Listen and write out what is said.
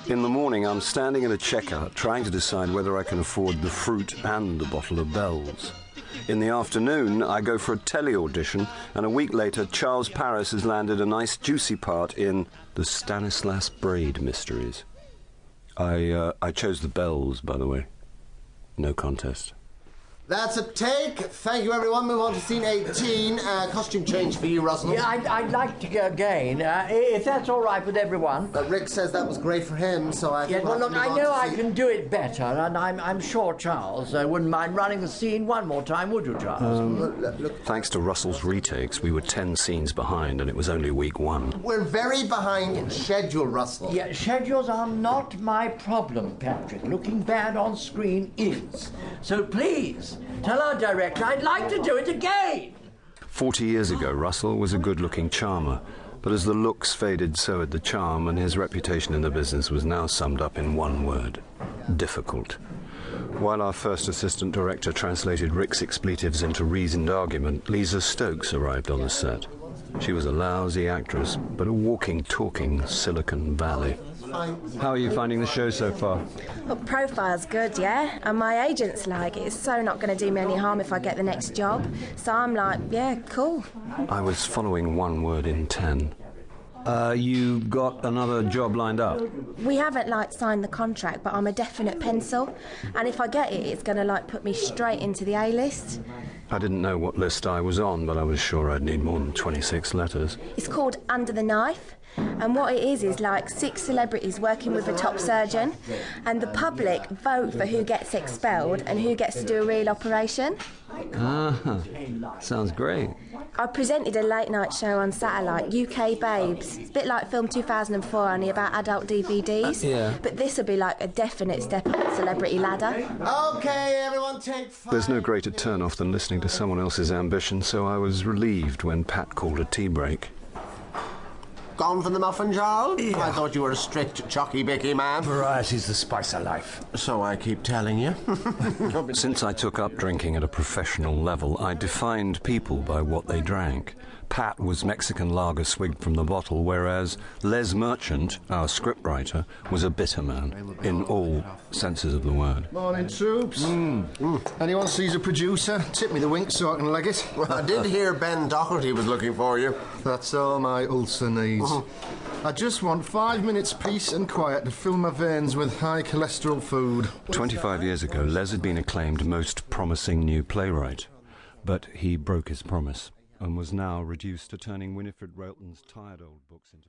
In the morning, I'm standing at a checkout trying to decide whether I can afford the fruit and the bottle of bells. In the afternoon, I go for a tele-audition, and a week later, Charles Paris has landed a nice juicy part in the Stanislaus Braid Mysteries. I chose the bells, by the way. No contest. That's a take. Thank you, everyone. Move on to scene 18. Costume change for you, Russell. Yeah, I'd like to go again, if that's all right with everyone. Rick says that was great for him, so I... Yeah, well, look, I know I can do it better, and I'm sure Charles wouldn't mind running the scene one more time, would you, Charles? Look. Thanks to Russell's retakes, we were 10 scenes behind, and it was only week 1. We're very behind in schedule, Russell. Yeah, schedules are not my problem, Patrick. Looking bad on screen is. So please, tell our director I'd like to do it again. 40 years ago, Russell was a good-looking charmer, but as the looks faded, so had the charm, and his reputation in the business was now summed up in one word: difficult. While our first assistant director translated Rick's expletives into reasoned argument, Lisa Stokes arrived on the set. She was a lousy actress, but a walking, talking Silicon Valley. How are you finding the show so far? Well, profile's good, yeah? And my agent's like, it's so not going to do me any harm if I get the next job. So I'm like, yeah, cool. I was following one word in 10. You got another job lined up? We haven't, signed the contract, but I'm a definite pencil. And if I get it, it's going to, put me straight into the A-list. I didn't know what list I was on, but I was sure I'd need more than 26 letters. It's called Under the Knife. And what it is 6 celebrities working with a top surgeon, and the public vote for who gets expelled and who gets to do a real operation. Ah, sounds great. I presented a late-night show on satellite, UK Babes. It's a bit like Film 2004, only about adult DVDs. Yeah. But this will be like a definite step up the celebrity ladder. Okay, everyone, take 5. There's no greater turn-off than listening to someone else's ambition, so I was relieved when Pat called a tea break. Gone for the muffin, Charles? Yeah. I thought you were a strict chocky-bicky man. Variety's the spice of life. So I keep telling you. Since I took up drinking at a professional level, I defined people by what they drank. Pat was Mexican lager swigged from the bottle, whereas Les Merchant, our scriptwriter, was a bitter man, in all senses of the word. Morning, troops. Anyone sees a producer, tip me the wink so I can leg it. Well, I did hear Ben Doherty was looking for you. That's all my ulcer needs. I just want 5 minutes peace and quiet to fill my veins with high cholesterol food. 25 years ago, Les had been acclaimed most promising new playwright, but he broke his promise and was now reduced to turning Winifred Railton's tired old books into